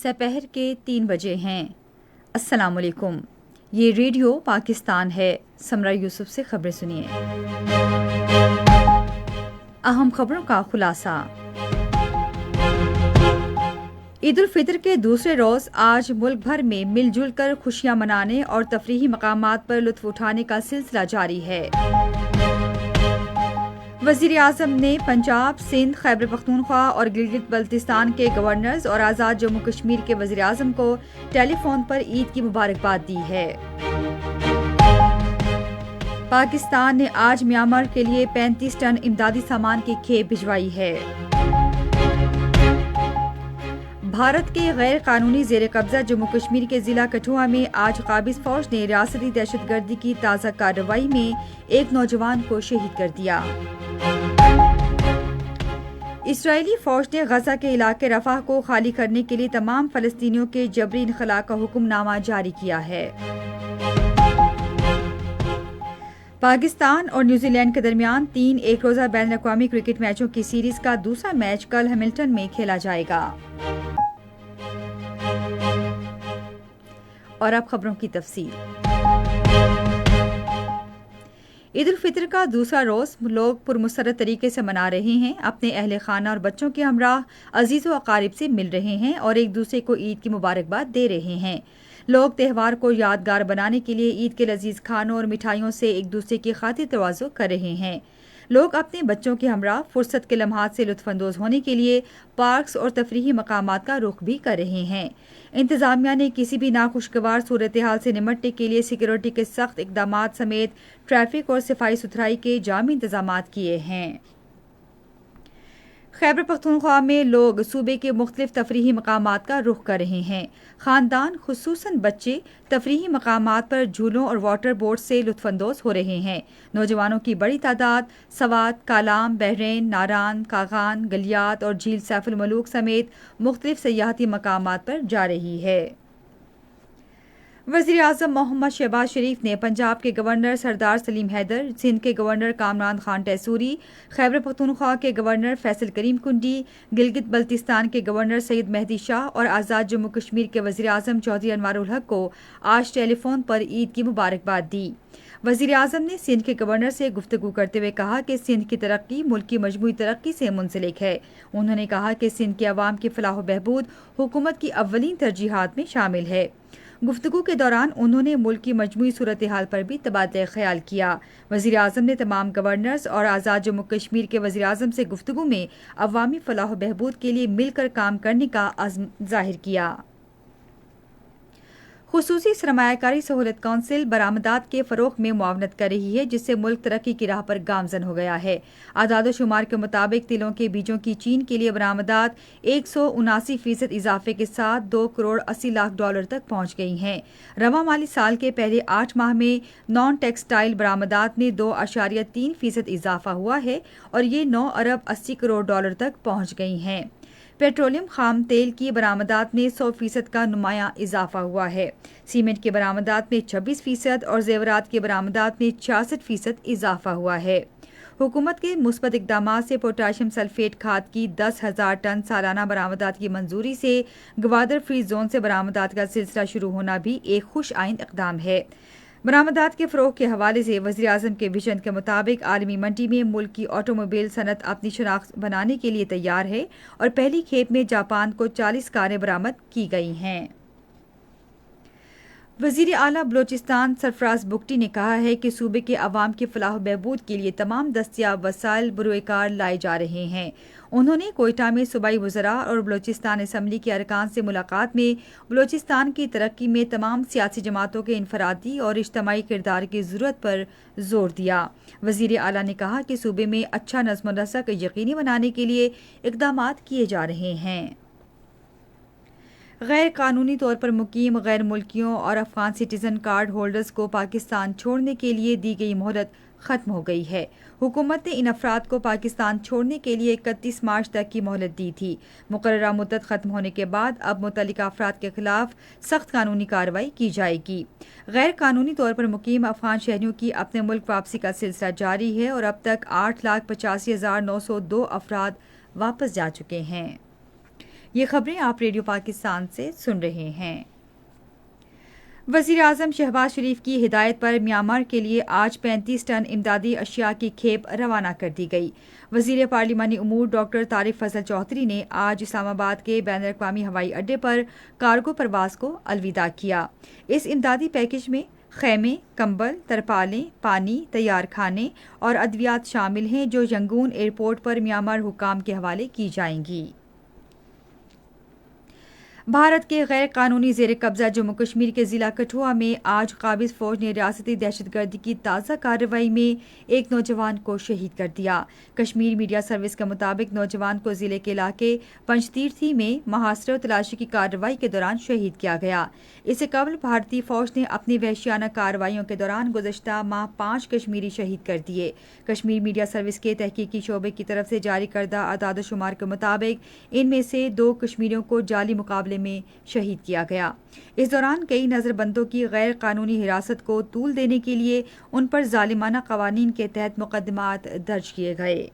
سپہر کے 3 بجے ہیں۔ السلام علیکم، یہ ریڈیو پاکستان ہے۔ سمرہ یوسف سے خبریں سنیے۔ اہم خبروں کا خلاصہ۔ عید الفطر کے دوسرے روز آج ملک بھر میں مل جل کر خوشیاں منانے اور تفریحی مقامات پر لطف اٹھانے کا سلسلہ جاری ہے۔ وزیر اعظم نے پنجاب، سندھ، خیبر پختونخوا اور گلگت بلتستان کے گورنرز اور آزاد جموں کشمیر کے وزیر اعظم کو ٹیلی فون پر عید کی مبارکباد دی ہے۔ پاکستان نے آج میانمار کے لیے 35 ٹن امدادی سامان کی کھیپ بھجوائی ہے۔ بھارت کے غیر قانونی زیر قبضہ جموں کشمیر کے ضلع کٹھوعہ میں آج قابض فوج نے ریاستی دہشت گردی کی تازہ کارروائی میں ایک نوجوان کو شہید کر دیا۔ اسرائیلی فوج نے غزہ کے علاقے رفح کو خالی کرنے کے لیے تمام فلسطینیوں کے جبری انخلاء کا حکم نامہ جاری کیا ہے۔ پاکستان اور نیوزی لینڈ کے درمیان 3 ایک روزہ بین الاقوامی کرکٹ میچوں کی سیریز کا دوسرا میچ کل ہیملٹن میں کھیلا جائے گا۔ اور اب خبروں کی تفصیل۔ عید الفطر کا دوسرا روز لوگ پرمسرت طریقے سے منا رہے ہیں، اپنے اہل خانہ اور بچوں کے ہمراہ عزیز و اقارب سے مل رہے ہیں اور ایک دوسرے کو عید کی مبارکباد دے رہے ہیں۔ لوگ تہوار کو یادگار بنانے کے لیے عید کے لذیذ کھانوں اور مٹھائیوں سے ایک دوسرے کی خاطر تواضع کر رہے ہیں۔ لوگ اپنے بچوں کے ہمراہ فرصت کے لمحات سے لطف اندوز ہونے کے لیے پارکس اور تفریحی مقامات کا رخ بھی کر رہے ہیں۔ انتظامیہ نے کسی بھی ناخوشگوار صورتحال سے نمٹنے کے لیے سیکورٹی کے سخت اقدامات سمیت ٹریفک اور صفائی ستھرائی کے جامع انتظامات کیے ہیں۔ خیبر پختونخوا میں لوگ صوبے کے مختلف تفریحی مقامات کا رخ کر رہے ہیں۔ خاندان خصوصاً بچے تفریحی مقامات پر جھولوں اور واٹر بورڈ سے لطف اندوز ہو رہے ہیں۔ نوجوانوں کی بڑی تعداد سوات، کالام، بحرین، ناران، کاغان، گلیات اور جھیل سیف الملوک سمیت مختلف سیاحتی مقامات پر جا رہی ہے۔ وزیر اعظم محمد شہباز شریف نے پنجاب کے گورنر سردار سلیم حیدر، سندھ کے گورنر کامران خان ٹیسوری، خیبر پختونخوا کے گورنر فیصل کریم کنڈی، گلگت بلتستان کے گورنر سید مہدی شاہ اور آزاد جموں کشمیر کے وزیر اعظم چودھری انوار الحق کو آج ٹیلی فون پر عید کی مبارکباد دی۔ وزیر اعظم نے سندھ کے گورنر سے گفتگو کرتے ہوئے کہا کہ سندھ کی ترقی ملک کی مجموعی ترقی سے منسلک ہے۔ انہوں نے کہا کہ سندھ کے عوام کی فلاح و بہبود حکومت کی اولین ترجیحات میں شامل ہے۔ گفتگو کے دوران انہوں نے ملک کی مجموعی صورتحال پر بھی تبادلہ خیال کیا۔ وزیر اعظم نے تمام گورنرز اور آزاد جموں کشمیر کے وزیر اعظم سے گفتگو میں عوامی فلاح و بہبود کے لیے مل کر کام کرنے کا عزم ظاہر کیا۔ خصوصی سرمایہ کاری سہولت کونسل برآمدات کے فروغ میں معاونت کر رہی ہے، جس سے ملک ترقی کی راہ پر گامزن ہو گیا ہے۔ اعداد و شمار کے مطابق تلوں کے بیجوں کی چین کے لیے برآمدات 179% اضافے کے ساتھ $2 کروڑ 80 لاکھ تک پہنچ گئی ہیں۔ رواں مالی سال کے پہلے 8 ماہ میں نان ٹیکسٹائل برآمدات میں 2.3% اضافہ ہوا ہے اور یہ $9 ارب 80 کروڑ تک پہنچ گئی ہیں۔ پیٹرولیم خام تیل کی برآمدات میں 100% کا نمایاں اضافہ ہوا ہے۔ سیمنٹ کی برآمدات میں 26% اور زیورات کی برآمدات میں 66% اضافہ ہوا ہے۔ حکومت کے مثبت اقدامات سے پوٹاشیم سلفیٹ کھاد کی 10,000 ٹن سالانہ برآمدات کی منظوری سے گوادر فری زون سے برآمدات کا سلسلہ شروع ہونا بھی ایک خوش آئند اقدام ہے۔ برآمدات کے فروغ کے حوالے سے وزیر اعظم کے ویژن کے مطابق عالمی منڈی میں ملک کی آٹو موبائل صنعت اپنی شناخت بنانے کے لیے تیار ہے اور پہلی کھیپ میں جاپان کو 40 کاریں برآمد کی گئی ہیں۔ وزیر اعلیٰ بلوچستان سرفراز بگٹی نے کہا ہے کہ صوبے کے عوام کی فلاح و بہبود کے لیے تمام دستیاب وسائل بروئے کار لائے جا رہے ہیں۔ انہوں نے کوئٹہ میں صوبائی وزراء اور بلوچستان اسمبلی کے ارکان سے ملاقات میں بلوچستان کی ترقی میں تمام سیاسی جماعتوں کے انفرادی اور اجتماعی کردار کی ضرورت پر زور دیا۔ وزیر اعلیٰ نے کہا کہ صوبے میں اچھا نظم و نسق یقینی بنانے کے لیے اقدامات کیے جا رہے ہیں۔ غیر قانونی طور پر مقیم غیر ملکیوں اور افغان سٹیزن کارڈ ہولڈرز کو پاکستان چھوڑنے کے لیے دی گئی مہلت ختم ہو گئی ہے۔ حکومت نے ان افراد کو پاکستان چھوڑنے کے لیے 31 مارچ تک کی مہلت دی تھی۔ مقررہ مدت ختم ہونے کے بعد اب متعلقہ افراد کے خلاف سخت قانونی کارروائی کی جائے گی۔ غیر قانونی طور پر مقیم افغان شہریوں کی اپنے ملک واپسی کا سلسلہ جاری ہے اور اب تک 8,85,902 افراد واپس جا چکے ہیں۔ یہ خبریں آپ ریڈیو پاکستان سے سن رہے ہیں۔ وزیر اعظم شہباز شریف کی ہدایت پر میانمار کے لیے آج 35 ٹن امدادی اشیاء کی کھیپ روانہ کر دی گئی۔ وزیر پارلیمانی امور ڈاکٹر طارق فضل چودھری نے آج اسلام آباد کے بین الاقوامی ہوائی اڈے پر کارگو پرواز کو الوداع کیا۔ اس امدادی پیکج میں خیمے، کمبل، ترپالیں، پانی، تیار کھانے اور ادویات شامل ہیں جو ینگون ایئرپورٹ پر میانمار حکام کے حوالے کی جائیں گی۔ بھارت کے غیر قانونی زیر قبضہ جموں کشمیر کے ضلع کٹھوعہ میں آج قابض فوج نے ریاستی دہشت گردی کی تازہ کارروائی میں ایک نوجوان کو شہید کر دیا۔ کشمیر میڈیا سروس کے مطابق نوجوان کو ضلع کے علاقے پنجتیرتھی میں محاصرہ و تلاشی کی کارروائی کے دوران شہید کیا گیا۔ اس سے قبل بھارتی فوج نے اپنی وحشیانہ کارروائیوں کے دوران گزشتہ ماہ 5 کشمیری شہید کر دیے۔ کشمیر میڈیا سروس کے تحقیقی شعبے کی طرف سے جاری کردہ اعداد و شمار کے مطابق ان میں سے 2 کشمیریوں کو جعلی مقابلے میں شہید کیا گیا۔ اس دوران کئی نظر بندوں کی غیر قانونی حراست کو طول دینے کے لیے ان پر ظالمانہ قوانین کے تحت مقدمات درج کیے گئے۔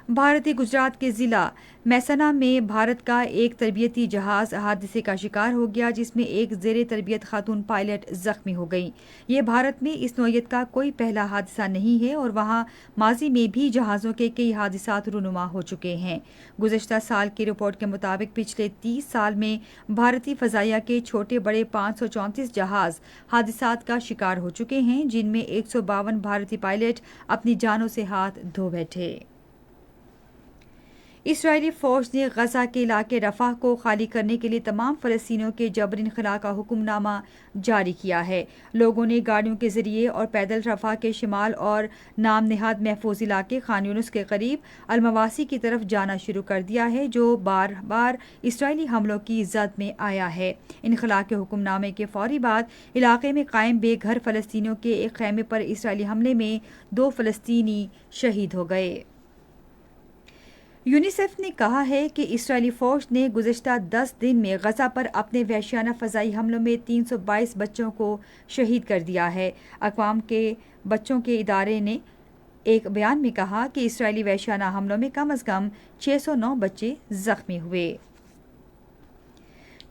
بھارتی گجرات کے ضلع میسنا میں بھارت کا ایک تربیتی جہاز حادثے کا شکار ہو گیا جس میں ایک زیر تربیت خاتون پائلٹ زخمی ہو گئی۔ یہ بھارت میں اس نوعیت کا کوئی پہلا حادثہ نہیں ہے اور وہاں ماضی میں بھی جہازوں کے کئی حادثات رونما ہو چکے ہیں۔ گزشتہ سال کی رپورٹ کے مطابق پچھلے 30 سال میں بھارتی فضائیہ کے چھوٹے بڑے 534 جہاز حادثات کا شکار ہو چکے ہیں جن میں 152 بھارتی پائلٹ اپنی جانوں سے ہاتھ دھو بیٹھے۔ اسرائیلی فوج نے غزہ کے علاقے رفح کو خالی کرنے کے لیے تمام فلسطینیوں کے جبری انخلاء کا حکم نامہ جاری کیا ہے۔ لوگوں نے گاڑیوں کے ذریعے اور پیدل رفح کے شمال اور نام نہاد محفوظ علاقے خان یونس کے قریب المواسی کی طرف جانا شروع کر دیا ہے جو بار بار اسرائیلی حملوں کی زد میں آیا ہے۔ انخلاء کے حکم نامے کے فوری بعد علاقے میں قائم بے گھر فلسطینیوں کے ایک خیمے پر اسرائیلی حملے میں 2 فلسطینی شہید ہو گئے۔ یونیسیف نے کہا ہے کہ اسرائیلی فوج نے گزشتہ 10 دن میں غزہ پر اپنے وحشیانہ فضائی حملوں میں 322 بچوں کو شہید کر دیا ہے۔ اقوام کے بچوں کے ادارے نے ایک بیان میں کہا کہ اسرائیلی وحشیانہ حملوں میں کم از کم 609 بچے زخمی ہوئے۔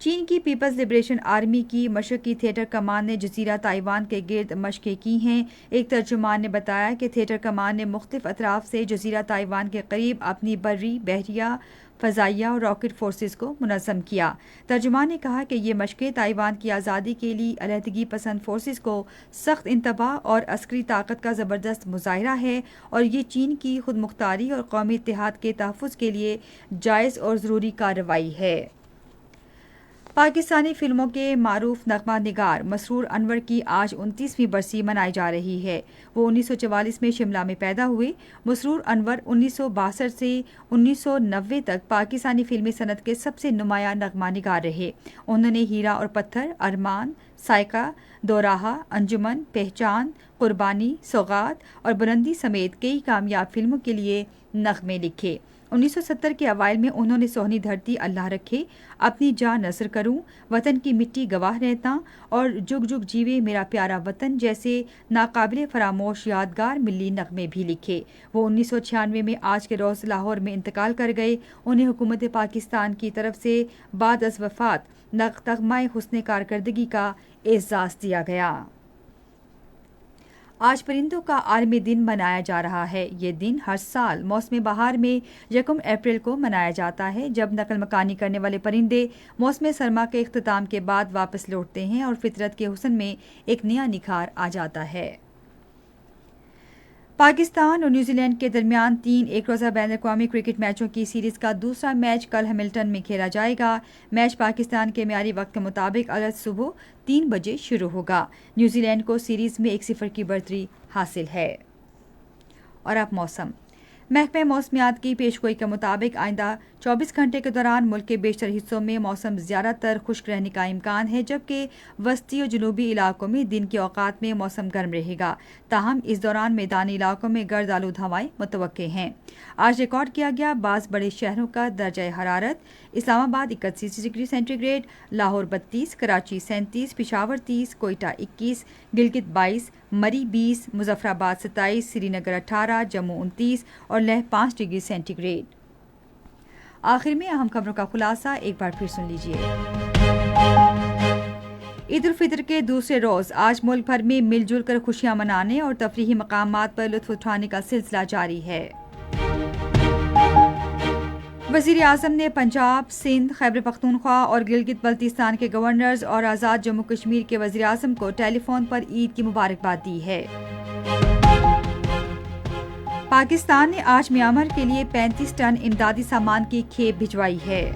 چین کی پیپلز لبریشن آرمی کی مشرقی تھیٹر کمان نے جزیرہ تائیوان کے گرد مشقیں کی ہیں۔ ایک ترجمان نے بتایا کہ تھیٹر کمان نے مختلف اطراف سے جزیرہ تائیوان کے قریب اپنی بری، بحریہ، فضائیہ اور راکٹ فورسز کو منظم کیا۔ ترجمان نے کہا کہ یہ مشقیں تائیوان کی آزادی کے لیے علیحدگی پسند فورسز کو سخت انتباہ اور عسکری طاقت کا زبردست مظاہرہ ہے اور یہ چین کی خود مختاری اور قومی اتحاد کے تحفظ کے لیے جائز اور ضروری کارروائی ہے۔ پاکستانی فلموں کے معروف نغمہ نگار مسرور انور کی آج 29ویں برسی منائی جا رہی ہے۔ وہ 1944 میں شملہ میں پیدا ہوئے۔ مسرور انور 1962 سے 1990 تک پاکستانی فلمی صنعت کے سب سے نمایاں نغمہ نگار رہے۔ انہوں نے ہیرا اور پتھر، ارمان، سائقہ، دوراہا، انجمن، پہچان، قربانی، سوغات اور بلندی سمیت کئی کامیاب فلموں کے لیے نغمے لکھے۔ 1970 کے اوائل میں انہوں نے سونی دھرتی اللہ رکھے، اپنی جاں نذر کروں، وطن کی مٹی گواہ رہتا اور جگ جگ جیوے میرا پیارا وطن جیسے ناقابل فراموش یادگار ملی نغمے بھی لکھے۔ وہ 1996 میں آج کے روز لاہور میں انتقال کر گئے۔ انہیں حکومت پاکستان کی طرف سے بعد از وفات تمغہ حسن کارکردگی کا اعزاز دیا گیا۔ آج پرندوں کا عالمی دن منایا جا رہا ہے۔ یہ دن ہر سال موسم بہار میں 1 اپریل کو منایا جاتا ہے جب نقل مکانی کرنے والے پرندے موسم سرما کے اختتام کے بعد واپس لوٹتے ہیں اور فطرت کے حسن میں ایک نیا نکھار آ جاتا ہے۔ پاکستان اور نیوزی لینڈ کے درمیان 3 ایک روزہ بین الاقوامی کرکٹ میچوں کی سیریز کا دوسرا میچ کل ہیملٹن میں کھیلا جائے گا۔ میچ پاکستان کے معیاری وقت کے مطابق آج صبح 3 بجے شروع ہوگا۔ نیوزی لینڈ کو سیریز میں 1-0 کی برتری حاصل ہے۔ اور اب موسم۔ محکمہ موسمیات کی پیشگوئی کے مطابق آئندہ 24 گھنٹے کے دوران ملک کے بیشتر حصوں میں موسم زیادہ تر خشک رہنے کا امکان ہے جبکہ وسطی اور جنوبی علاقوں میں دن کے اوقات میں موسم گرم رہے گا۔ تاہم اس دوران میدانی علاقوں میں گرد آلود ہوائیں متوقع ہیں۔ آج ریکارڈ کیا گیا بعض بڑے شہروں کا درجہ حرارت: Islamabad 31 degree centigrade, Lahore 32، Karachi 37، Peshawar 30، Quetta 21، Gilgit 22، Murree 20، Muzaffarabad 27، سری نگر 18، جموں 29 اور لیہ 5 ڈگری سینٹی گریڈ۔ آخر میں اہم خبروں کا خلاصہ ایک بار پھر سن لیجیے۔ عید الفطر کے دوسرے روز آج ملک بھر میں مل جل کر خوشیاں منانے اور تفریحی مقامات پر لطف اٹھانے کا سلسلہ جاری ہے۔ وزیر اعظم نے پنجاب، سندھ، خیبر پختونخوا اور گلگت بلتستان کے گورنرز اور آزاد جموں کشمیر کے وزیر اعظم کو ٹیلی فون پر عید کی مبارکباد دی ہے۔ پاکستان نے آج میانمار کے لیے 35 ٹن امدادی سامان کی کھیپ بھجوائی ہے۔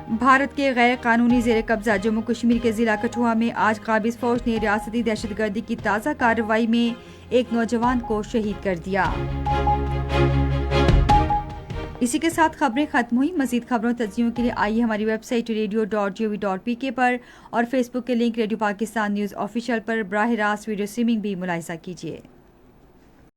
بھارت کے غیر قانونی زیر قبضہ جموں کشمیر کے ضلع کٹھوعہ میں آج قابض فوج نے ریاستی دہشت گردی کی تازہ کارروائی میں ایک نوجوان کو شہید کر دیا۔ اسی کے ساتھ خبریں ختم ہوئی۔ مزید خبروں تجزیوں کے لیے آئیے ہماری ویب سائٹ radio.gov.pk پر اور فیس بک کے link radio Pakistan news official پر براہ راست ویڈیو اسٹریمنگ بھی ملاحظہ کیجیے۔